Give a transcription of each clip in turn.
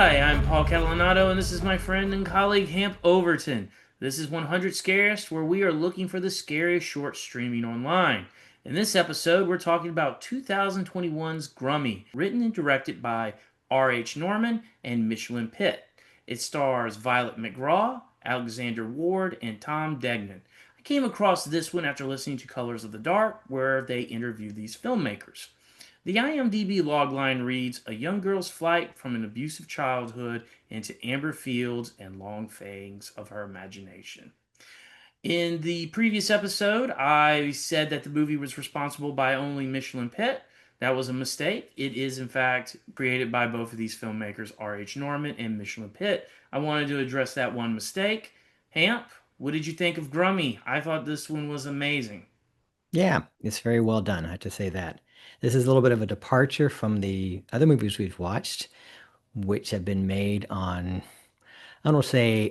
Hi, I'm Paul Catalanato, and this is my friend and colleague Hamp Overton. This is 100 Scariest, where we are looking for the scariest short streaming online. In this episode, we're talking about 2021's Grummy, written and directed by R.H. Norman and Micheline Pitt. It stars Violet McGraw, Alexander Ward, and Tom Degnan. I came across this one after listening to Colors of the Dark, where they interview these filmmakers. The IMDb logline reads A young girl's flight from an abusive childhood into amber fields and long fangs of her imagination. In the previous episode, I said that the movie was responsible by only Michelin Pitt. That was a mistake. It is, in fact, created by both of these filmmakers, R.H. Norman and Michelin Pitt. I wanted to address that one mistake. Hamp, what did you think of Grummy? I thought this one was amazing. Yeah, it's very well done. I have to say that. This is a little bit of a departure from the other movies we've watched, which have been made on, I don't say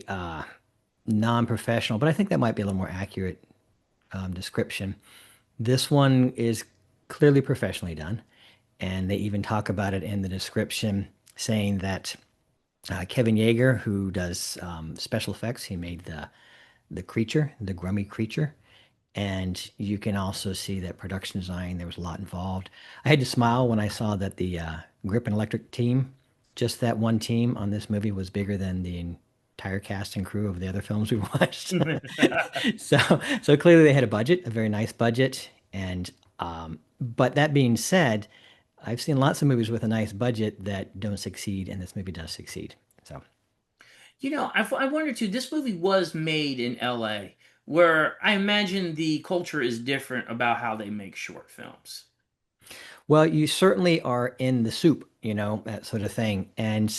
non-professional, but I think that might be a little more accurate description. This one is clearly professionally done, and they even talk about it in the description, saying that Kevin Yeager, who does special effects, he made the creature, the Grummy creature. And you can also see that production design, there was a lot involved. I had to smile when I saw that the Grip and Electric team, just that one team on this movie, was bigger than the entire cast and crew of the other films we watched. So, so clearly they had a budget, a very nice budget. And but that being said, I've seen lots of movies with a nice budget that don't succeed, and this movie does succeed. So. I wonder too, this movie was made in LA, where I imagine the culture is different about how they make short films. Well, you certainly are in the soup, that sort of thing. And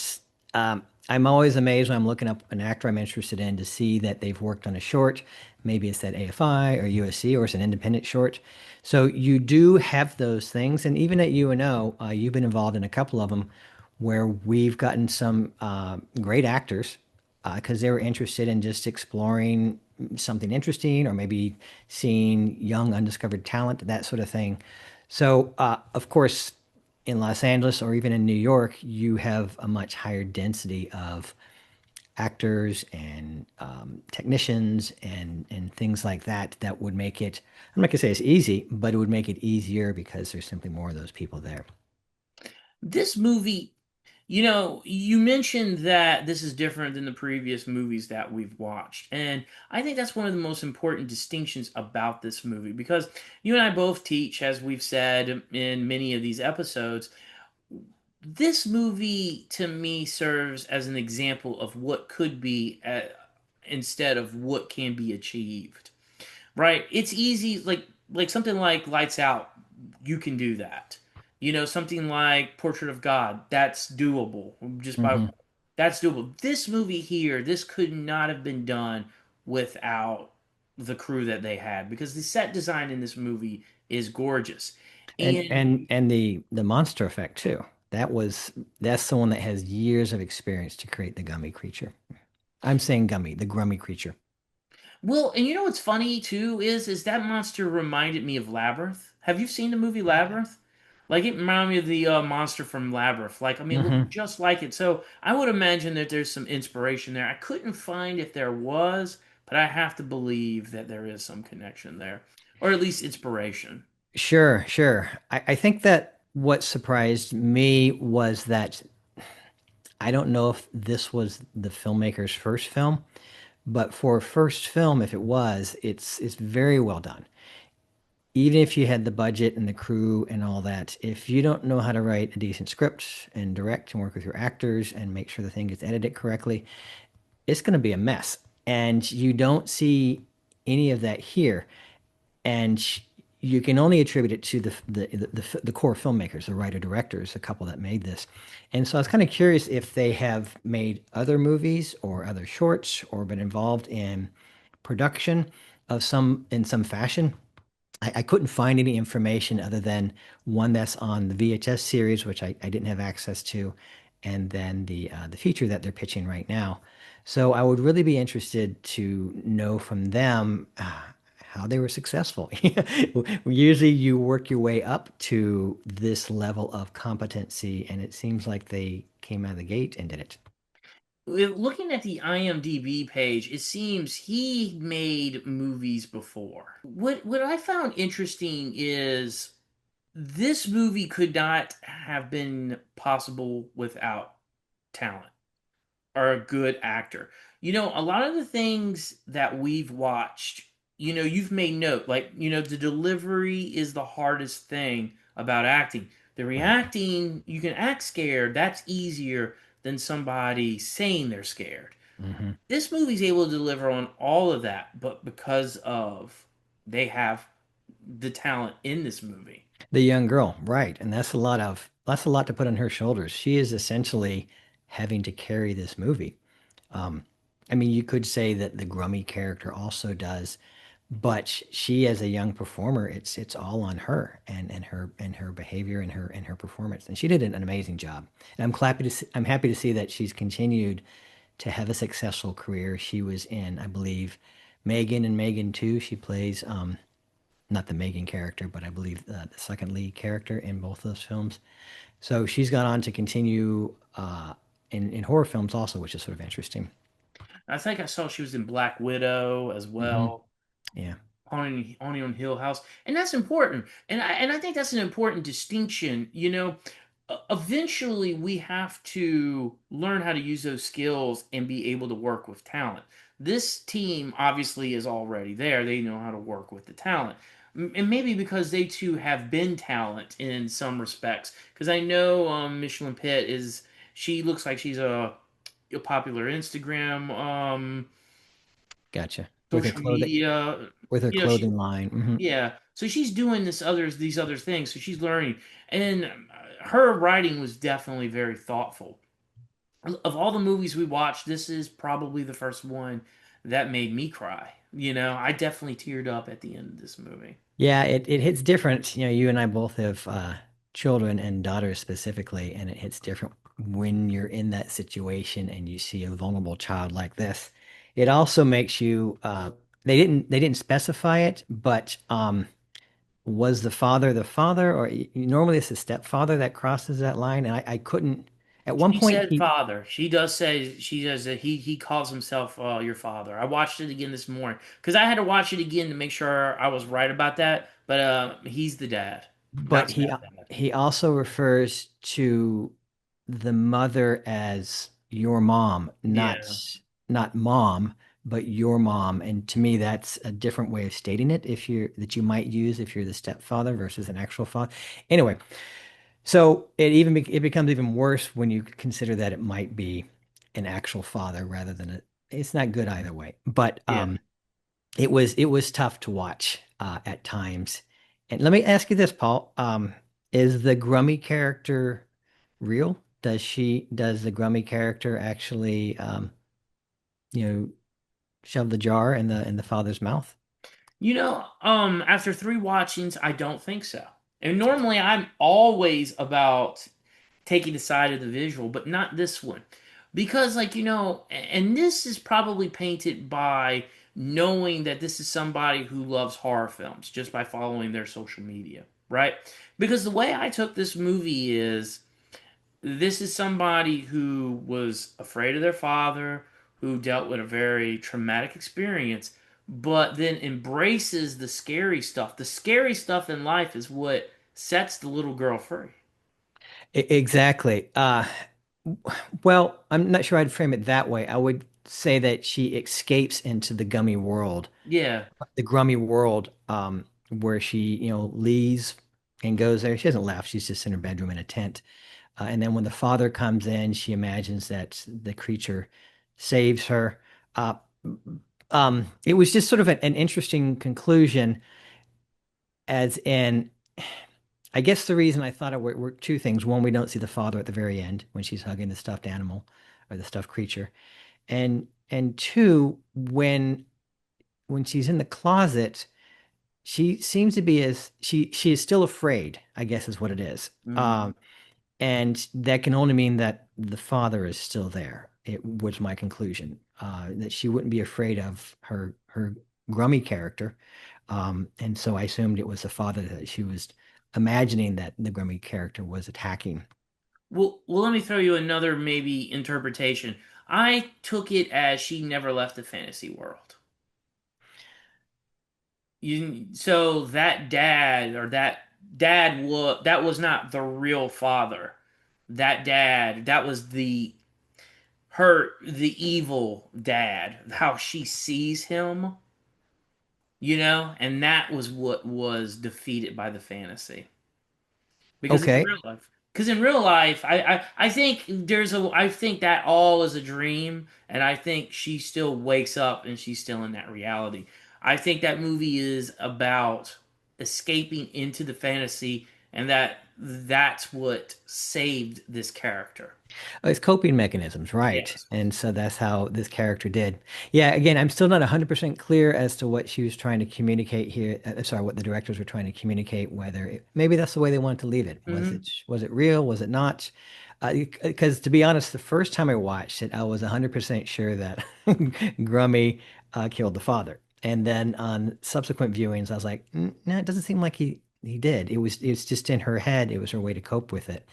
I'm always amazed when I'm looking up an actor I'm interested in to see that they've worked on a short. Maybe it's at AFI or USC or it's an independent short. So you do have those things. And even at UNO, you've been involved in a couple of them where we've gotten some great actors because they were interested in just exploring something interesting or maybe seeing young undiscovered talent, that sort of thing. So, of course, in Los Angeles or even in New York, you have a much higher density of actors and technicians and things like that that would make it, I'm not gonna say it's easy, but it would make it easier because there's simply more of those people there. This movie, you mentioned that this is different than the previous movies that we've watched. And I think that's one of the most important distinctions about this movie because you and I both teach, as we've said in many of these episodes, this movie to me serves as an example of what could be instead of what can be achieved. Right? It's easy, like something like Lights Out, you can do that. Something like Portrait of God, that's doable. Just by Hmm. That's doable. This movie here, this could not have been done without the crew that they had because the set design in this movie is gorgeous. And And and the monster effect too. That's someone that has years of experience to create the gummy creature. I'm saying gummy, the grummy creature. well, and you know what's funny too is that monster reminded me of Labyrinth. Have you seen the movie Labyrinth? Like it reminded me of the monster from Labyrinth. Like I mean, it looked Hmm. just like it. So I would imagine that there's some inspiration there. I couldn't find if there was, but I have to believe that there is some connection there, or at least inspiration. Sure, sure. I think that what surprised me was that I don't know if this was the filmmaker's first film, but for a first film, if it was, it's very well done. Even if you had the budget and the crew and all that, if you don't know how to write a decent script and direct and work with your actors and make sure the thing gets edited correctly, it's going to be a mess. And you don't see any of that here. And you can only attribute it to the core filmmakers, the writer directors, the couple that made this. And so I was kind of curious if they have made other movies or other shorts or been involved in production of some in some fashion. I couldn't find any information other than one that's on the VHS series, which I didn't have access to, and then the feature that they're pitching right now. So I would really be interested to know from them how they were successful. Usually you work your way up to this level of competency, and it seems like they came out of the gate and did it. Looking at the IMDb page, it seems he made movies before. What I found interesting is this movie could not have been possible without talent or a good actor. A lot of the things that we've watched, you've made note, like, the delivery is the hardest thing about acting. The Right. reacting, you can act scared, that's easier than somebody saying they're scared. Hmm. This movie's able to deliver on all of that, but because of they have the talent in this movie. The young girl, right. And that's a lot to put on her shoulders. She is essentially having to carry this movie. Um, I mean, you could say that the Grummy character also does, but she as a young performer, it's all on her and her behavior and her performance. And she did an amazing job. And I'm happy to see that she's continued to have a successful career. She was in, I believe, Megan and Megan 2. She plays not the Megan character, but I believe the second lead character in both those films. So she's gone on to continue in horror films also, which is sort of interesting. I think I saw she was in Black Widow as Hmm. well. Yeah, Haunting on Hill House, and that's important. And I think that's an important distinction. Eventually we have to learn how to use those skills and be able to work with talent. This team obviously is already there. They know how to work with the talent. And maybe because they too have been talent in some respects. Because I know Micheline Pitt is. She looks like she's a popular Instagram gotcha. social media. With her She clothing line. Hmm. Yeah, so she's doing these other things. So she's learning, and her writing was definitely very thoughtful. Of all the movies we watched, this is probably the first one that made me cry. I definitely teared up at the end of this movie. Yeah, it hits different. You know, you and I both have children and daughters specifically, and it hits different when you're in that situation and you see a vulnerable child like this. It also makes you they didn't specify it, but was the father, or normally it's the stepfather that crosses that line, and I couldn't at one She point said father. She does say she does that he calls himself your father. I watched it again this morning because I had to watch it again to make sure I was right about that. But he's the dad, not but stepdad. he also refers to the mother as your mom, Yeah. not mom, but your mom. And to me, that's a different way of stating it if you're that you might use if you're the stepfather versus an actual father. Anyway, so it becomes even worse when you consider that it might be an actual father rather than a. It's not good either way. But Yeah. it was tough to watch at times. And let me ask you this, Paul. Is the Grummy character real? Does the Grummy character actually you know, shove the jar in the father's mouth? After three watchings, I don't think so. And normally I'm always about taking the side of the visual, but not this one. Because, like, and this is probably painted by knowing that this is somebody who loves horror films just by following their social media, right? Because the way I took this movie is this is somebody who was afraid of their father, who dealt with a very traumatic experience, but then embraces the scary stuff. The scary stuff in life is what sets the little girl free. Exactly. Well, I'm not sure I'd frame it that way. I would say that she escapes into Yeah. the Grummy world, where she, leaves and goes there. She doesn't laugh. She's just in her bedroom in a tent. And then when the father comes in, she imagines that the creature saves her. Uh, it was just sort of an interesting conclusion, as in, I guess the reason I thought it were two things. One, we don't see the father at the very end when she's hugging the stuffed animal or the stuffed creature. And two, when she's in the closet, she seems to be as she is still afraid, I guess is what it is. Mhm. And that can only mean that the father is still there. It was my conclusion, that she wouldn't be afraid of her Grummy character. And so I assumed it was the father that she was imagining that the Grummy character was attacking. Well, let me throw you another maybe interpretation. I took it as she never left the fantasy world. So that dad or that was not the real father. That dad, that was the evil dad, how she sees him, and that was what was defeated by the fantasy. Because in Okay. real life, I think I think that all is a dream, and I think she still wakes up and she's still in that reality. I think that movie is about escaping into the fantasy, and that's what saved this character. It's coping mechanisms, right? Yes. And so that's how this character did. Yeah, again, I'm still not 100% clear as to what she was trying to communicate here. Sorry, what the directors were trying to communicate, maybe that's the way they wanted to leave it. Hmm. Was it real? Was it not? Because to be honest, the first time I watched it, I was 100% sure that Grummy killed the father. And then on subsequent viewings, I was like, no, it doesn't seem like he did. It's just in her head. It was her way to cope with it.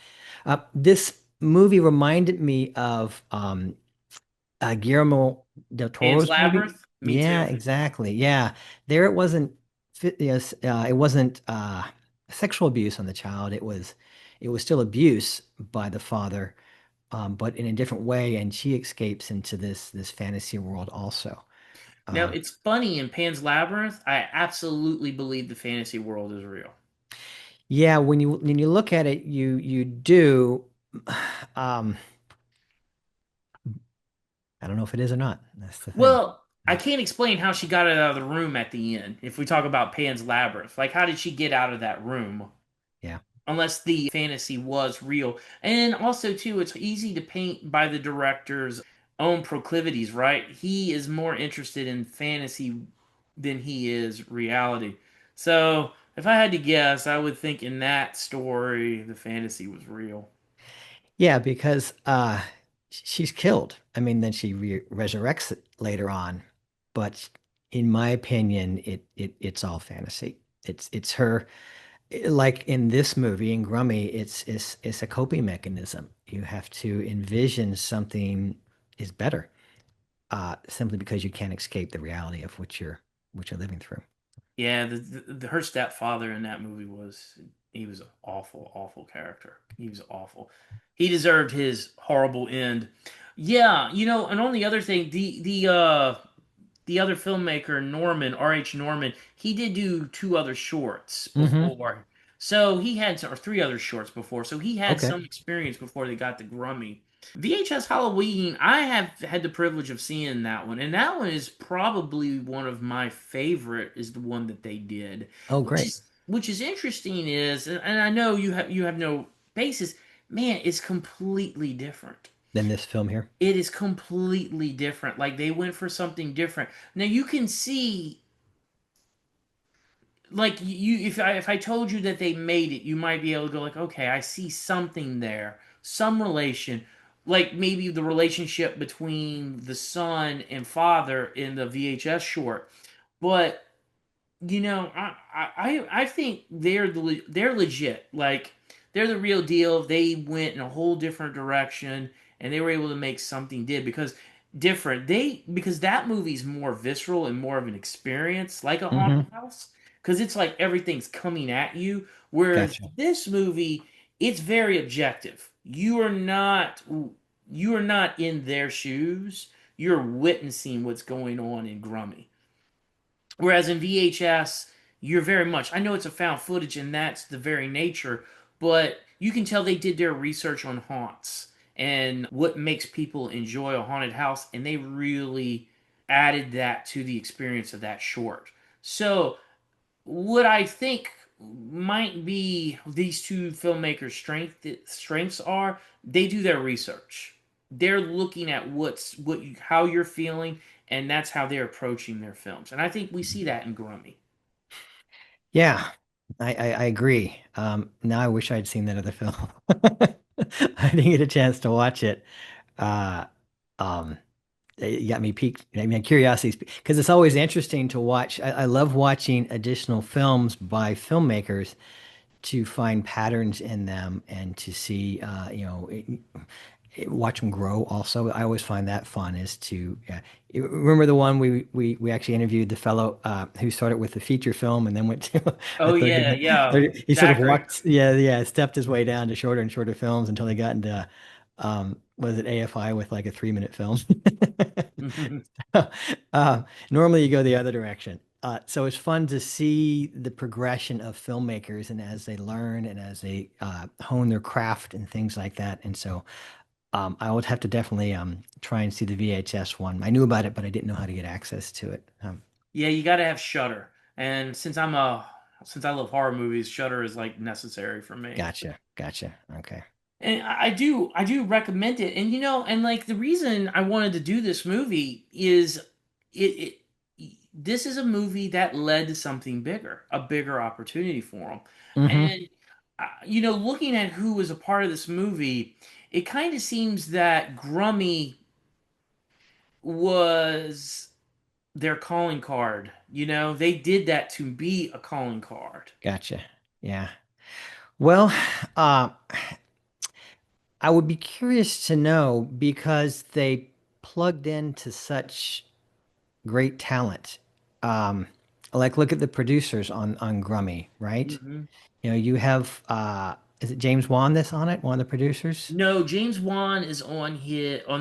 This movie reminded me of Guillermo del Pan's Toro's movie. Labyrinth. Me Yeah, too. exactly. Yeah, there it wasn't. Yes, it wasn't sexual abuse on the child. It was still abuse by the father, but in a different way. And she escapes into this fantasy world also. Now Um, it's funny in Pan's Labyrinth. I absolutely believe the fantasy world is real. yeah, when you look at it, you do. Um, I don't know if it is or not. That's the thing. Well, I can't explain how she got out of the room at the end. If we talk about Pan's Labyrinth, like how did she get out of that room? Yeah. Unless the fantasy was real. And also too, it's easy to paint by the director's own proclivities, right? He is more interested in fantasy than he is reality. So, if I had to guess, I would think in that story the fantasy was real. Yeah, because she's killed. I mean, then she resurrects it later on. But in my opinion, it's all fantasy. It's her like in this movie in Grummy, it's a coping mechanism. You have to envision something is better, simply because you can't escape the reality of what you're living through. Yeah, her stepfather in that movie he was an awful, awful character. He was awful. He deserved his horrible end. Yeah, and on the other thing, the other filmmaker Norman R.H. Norman, he did do two other shorts Hmm. before. So he had or three other shorts before. So he had Okay. some experience before they got the Grummy. VHS Halloween, I have had the privilege of seeing that one, and that one is probably one of my favorite. Is the one that they did, Oh, great. which is interesting. And I know you have no basis. Man, it's completely different. Then this film here. It is completely different. Like they went for something different. Now you can see like if I told you that they made it, you might be able to go like, okay, I see something there, some relation, like maybe the relationship between the son and father in the VHS short. But I think they're legit. Like they're the real deal. They went in a whole different direction, and they were able to make something did because different. Because that movie's more visceral and more of an experience, like a haunted Hmm. house. Because it's like everything's coming at you. Whereas Gotcha. this movie, it's very objective. You are not in their shoes. You're witnessing what's going on in Grummy. Whereas in VHS, you're very much, I know it's a found footage and that's the very nature, but you can tell they did their research on haunts and what makes people enjoy a haunted house, and they really added that to the experience of that short. So, what I think might be these two filmmakers' strengths are they do their research. They're looking at how you're feeling, and that's how they're approaching their films. And I think we see that in Grummy. Yeah, I agree. Now I wish I'd seen that other film. I didn't get a chance to watch it. Uh, um, it got me piqued. I mean, curiosity, because it's always interesting to watch. I love watching additional films by filmmakers to find patterns in them and to see, watch them grow also. I always find that fun is to remember the one we actually interviewed the fellow who started with the feature film and then went to a Oh yeah, yeah, he sort of Zachary. walked stepped his way down to shorter and shorter films until he got into was it AFI with like a 3-minute film. Normally you go the other direction. So it's fun to see the progression of filmmakers and as they learn and as they hone their craft and things like that. And so I would have to definitely try and see the VHS one. I knew about it, but I didn't know how to get access to it. Yeah, you got to have Shudder, and since I love horror movies, Shudder is like necessary for me. Gotcha, gotcha. Okay. And I do recommend it. And and like the reason I wanted to do this movie is it this is a movie that led to something bigger, a bigger opportunity for them. Mm-hmm. And looking at who was a part of this movie, it kind of seems that Grummy was their calling card. They did that to be a calling card. Gotcha. Yeah. Well, uh, I would be curious to know because they plugged into such great talent. Um, like look at the producers on Grummy, right? Hmm. You have is it James Wan that's on it, one of the producers? No, James Wan is on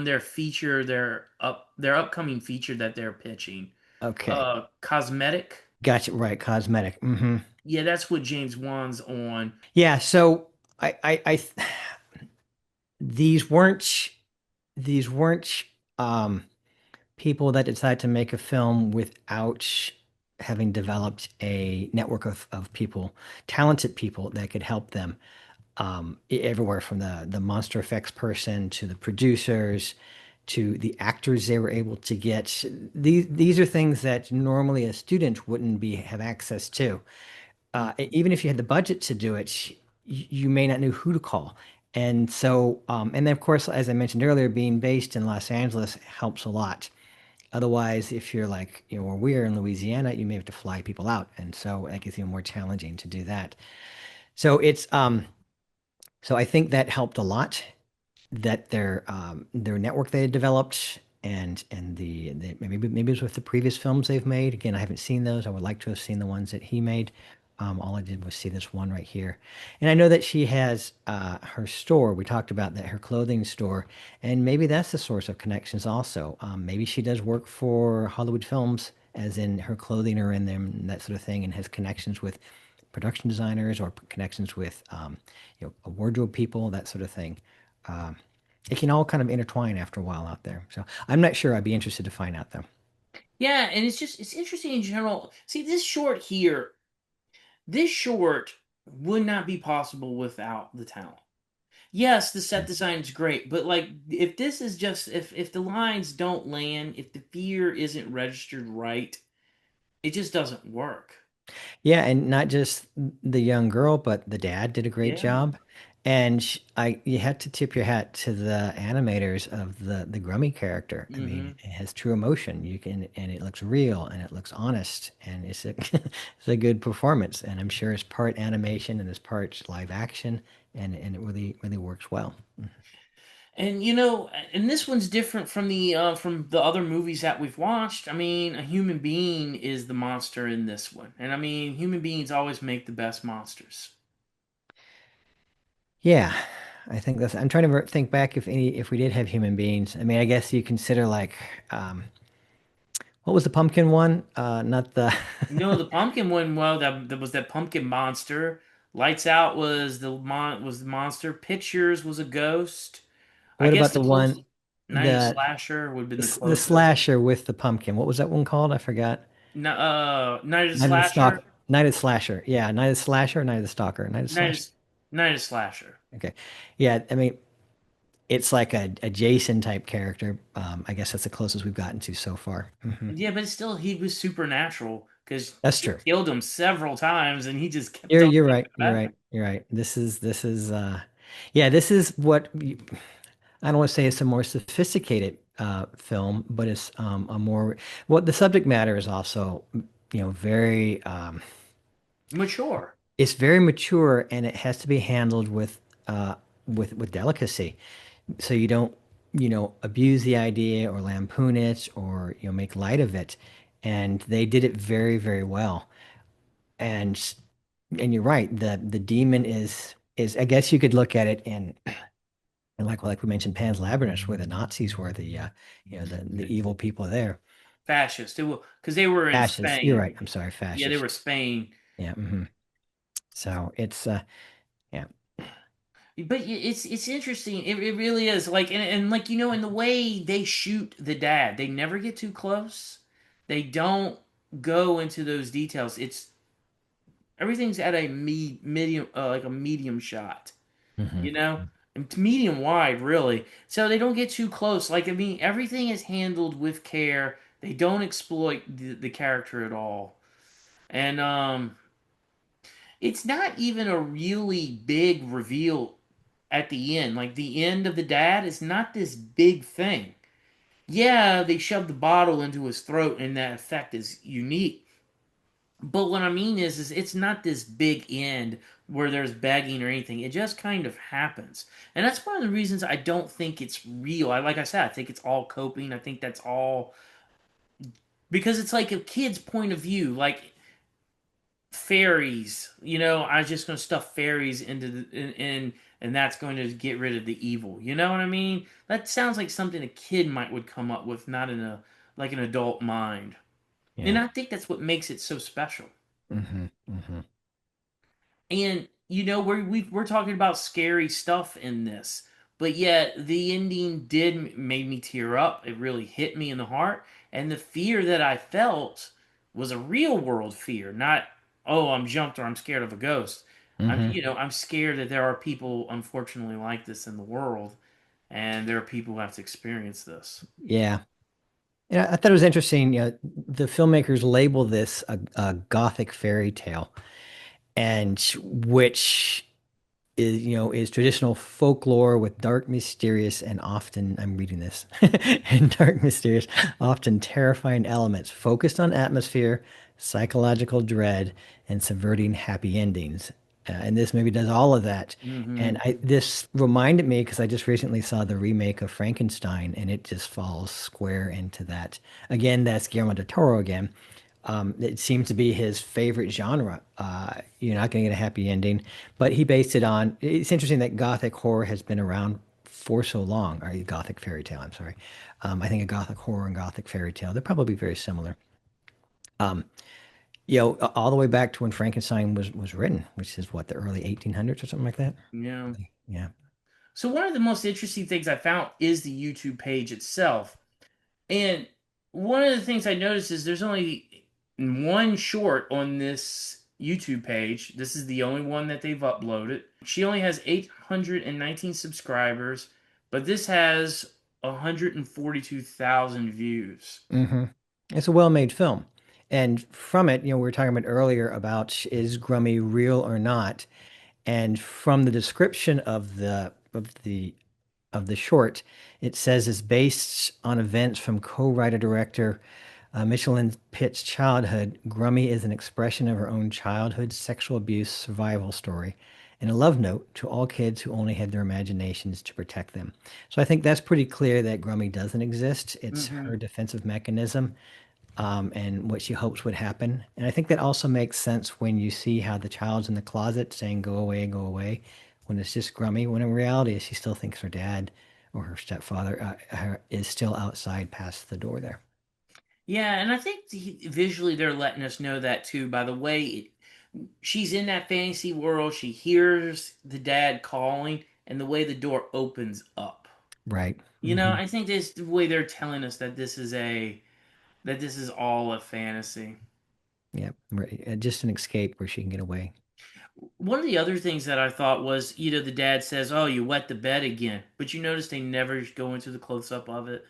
their feature, their upcoming feature that they're pitching. Okay. Cosmetic. Gotcha. Right, cosmetic. Hmm. Yeah, that's what James Wan's on. Yeah, so I these weren't these weren't um people that decide to make a film without having developed a network of people, talented people that could help them everywhere from the monster effects person to the producers to the actors they were able to get. These are things that normally a student wouldn't be have access to. Even if you had the budget to do it, you may not know who to call. And so, and then of course, as I mentioned earlier, being based in Los Angeles helps a lot. Otherwise, if you're like, where we're in Louisiana, you may have to fly people out. And so that gets even more challenging to do that. So so I think that helped a lot that their network they had developed and maybe it was with the previous films they've made. Again, I haven't seen those. I would like to have seen the ones that he made. All I did was see this one right here, and I know that she has her store. We talked about that her clothing store, and maybe that's the source of connections also. Maybe she does work for Hollywood Films, as in her clothing are in them and that sort of thing, and has connections with production designers or connections with wardrobe people, that sort of thing. Um, it can all kind of intertwine after a while out there. So I'm not sure. I'd be interested to find out though. Yeah, and it's interesting in general. See, this short would not be possible without the talent. Yes, the set design is great, but like if this is just if the lines don't land, if the fear isn't registered right, it just doesn't work. Yeah, and not just the young girl, but the dad did a great Yeah. job. And you had to tip your hat to the animators of the Grummy character. I mean, Hmm. it has true emotion. You can, and it looks real, and it looks honest, and it's a it's a good performance. And I'm sure it's part animation and it's part live action, and it really works well. And this one's different from the other movies that we've watched. I mean, a human being is the monster in this one. And I mean, human beings always make the best monsters. Yeah, I think that's. I'm trying to think back if we did have human beings. I mean, I guess you consider like what was the pumpkin one? Not the. The pumpkin one, well, that was that pumpkin monster. Lights Out was the monster. Pictures was a ghost. I What guess about the the close one Night of the the Slasher would have been the the closest. slasher with the pumpkin? What was that one called? I forgot. Night of the Night of the Slasher. Stalker. Night of the Slasher. Yeah, Night of the Slasher. Night of the Stalker. Night of the Night Slasher. of, Night of Slasher. Okay. Yeah, I mean, it's like a Jason type character. I guess that's the closest we've gotten to so far. Yeah, but still, he was supernatural because That's she true. killed him several times, and he just kept You're on you're coming right. You're back. right. You're right. This is yeah, this is what I don't want to say it's a more sophisticated film, but it's a more what the subject matter is also, very Mature. it's very mature and it has to be handled with delicacy so you don't, abuse the idea or lampoon it or, make light of it. And they did it very, very well. And you're right, the demon is I guess you could look at it in like we mentioned, Pan's Labyrinth, where the Nazis were the evil people there. Fascist. It will because they were in Fascists. You're Spain. right. I'm sorry, Yeah, they fascist. were Spain. Yeah. So it's yeah. But it's interesting. It really is like and like in the way they shoot the dad, they never get too close. They don't go into those details. It's everything's at a medium like a medium shot. hmm You know, and to medium wide really. So they don't get too close. Like I mean, everything is handled with care. They don't exploit the character at all. And it's not even a really big reveal at the end. Like the end of the dad is not this big thing. Yeah, they shoved the bottle into his throat and that effect is unique. But what I mean is it's not this big end where there's begging or anything. It just kind of happens. And that's one of the reasons I don't think it's real. Like I said, I think it's all coping. I think that's all because it's like a kid's point of view. Like fairies, I was just going to stuff fairies into and that's going to get rid of the evil. You know what I mean? That sounds like something a kid might would come up with, not in a like an adult mind. And Yeah. I think that's what makes it so special. hmm And we're talking about scary stuff in this, but yet the ending made me tear up. It really hit me in the heart, and the fear that I felt was a real world fear, not oh I'm jumped or I'm scared of a ghost. hmm I'm scared that there are people unfortunately like this in the world, and there are people who have to experience this. Yeah. Yeah, I thought it was interesting. The filmmakers label this a gothic fairy tale, and which is traditional folklore with dark, mysterious, and often, I'm reading this, and dark, mysterious, often terrifying elements focused on atmosphere, psychological dread, and subverting happy endings. And this movie does all of that. Hmm. And this reminded me because I just recently saw the remake of Frankenstein, and it just falls square into that. Again, that's Guillermo del Toro again. It seems to be his favorite genre. You're not going to get a happy ending, but he based it on. It's interesting that Gothic horror has been around for so long, or Gothic fairy tale. I'm sorry. I think a Gothic horror and Gothic fairy tale, they're probably very similar. Um, all the way back to when Frankenstein was written, which is what, the early 1800s or something like that. Yeah. Yeah. So one of the most interesting things I found is the YouTube page itself. And one of the things I noticed is there's only one short on this YouTube page. This is the only one that they've uploaded. She only has 819 subscribers, but this has 142,000 views. hmm It's a well-made film. And from it, we were talking about earlier about is Grummy real or not? And from the description of the short, it says it's based on events from co-writer director Micheline Pitt's childhood. Grummy is an expression of her own childhood sexual abuse survival story and a love note to all kids who only had their imaginations to protect them. So I think that's pretty clear that Grummy doesn't exist. It's Hmm. her defensive mechanism and what she hopes would happen. And I think that also makes sense when you see how the child's in the closet saying, go away, when it's just Grummy, when in reality, she still thinks her dad or her stepfather is still outside past the door there. Yeah, and I think visually they're letting us know that too by the way she's in that fantasy world. She hears the dad calling, and the way the door opens up. Right. hmm I think this the way they're telling us that this is all a fantasy. Yeah. Right. Just an escape where she can get away. One of the other things that I thought was, the dad says, "Oh, you wet the bed again," but you notice they never go into the close up of it.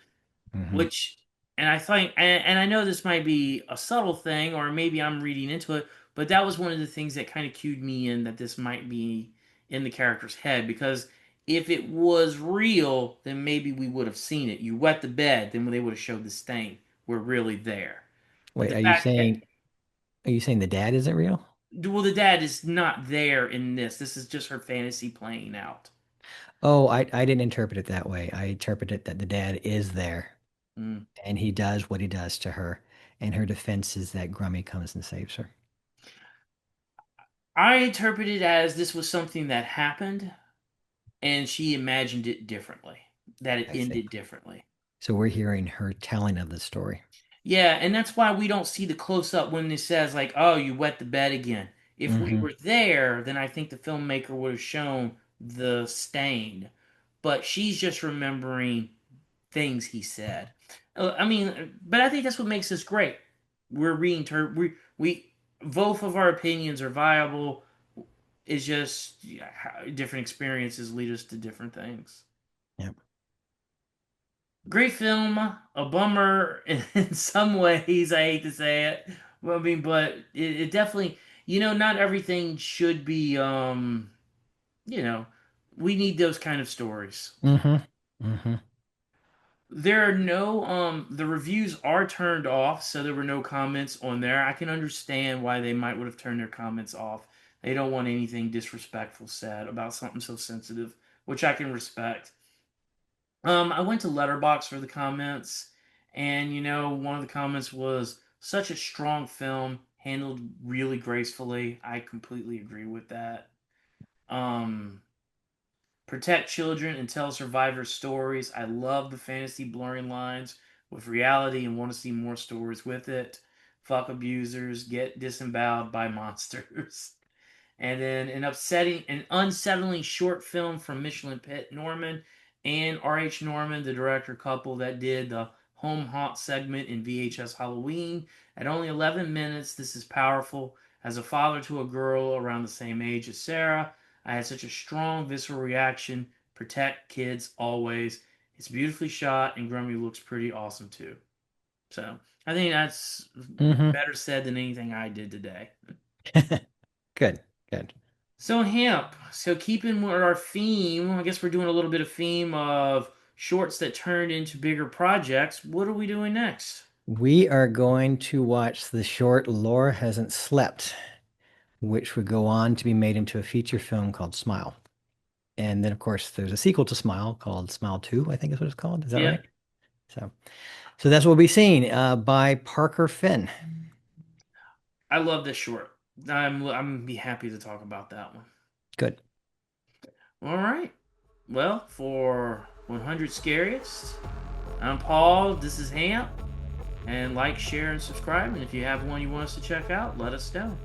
hmm Which, and I think, and I know this might be a subtle thing, or maybe I'm reading into it, but that was one of the things that kind of cued me in that this might be in the character's head because if it was real, then maybe we would have seen it. You wet the bed, then they would have showed the stain. We're really there. But Wait, the fact that are you saying the dad isn't real? well, the dad is not there in this. This is just her fantasy playing out. Oh, I didn't interpret it that way. I interpreted that the dad is there Mm. and he does what he does to her. And her defense is that Grummy comes and saves her. I interpret it as this was something that happened and she imagined it differently, that it I see. ended differently. So we're hearing her telling of the story. Yeah, and that's why we don't see the close up when it says like, "Oh, you wet the bed again." If we Hmm. were there, then I think the filmmaker would have shown the stain. But she's just remembering things he said. I mean, but I think that's what makes this great. We're reinter we both of our opinions are viable. It's just how different experiences lead us to different things. Yep. Great film, a bummer in some ways. I hate to say it, well, I mean, but it definitely, not everything should be, you know, we need those kind of stories. Hmm. Hmm. There are no, the reviews are turned off, so there were no comments on there. I can understand why they might would have turned their comments off. They don't want anything disrespectful said about something so sensitive, which I can respect. I went to Letterbox for the comments, and one of the comments was such a strong film, handled really gracefully. I completely agree with that. Um, Protect children and tell survivors stories. I love the fantasy blurring lines with reality and want to see more stories with it. Fuck abusers, get disemboweled by monsters. And then an unsettling short film from Micheline Pitt Norman and R.H. Norman, the director couple that did the home haunt segment in VHS Halloween. At only 11 minutes, this is powerful. As a father to a girl around the same age as Sarah, I had such a strong visceral reaction. Protect kids always. It's beautifully shot, and Grummy looks pretty awesome too. So I think that's Hmm. better said than anything I did today. Good. Good. So Hamp, so keeping with our theme, I guess we're doing a little bit of theme of shorts that turned into bigger projects. What are we doing next? We are going to watch the short Laura Hasn't Slept, which would go on to be made into a feature film called Smile. And then, of course, there's a sequel to Smile called Smile 2, I think is what it's called. Is that Yep, right? So, so that's what we'll be seeing by Parker Finn. I love this short. I'm be happy to talk about that one. Good. All right. Well, for 100 Scariest, I'm Paul. This is Hamp. And like, share, and subscribe. And if you have one you want us to check out, let us know.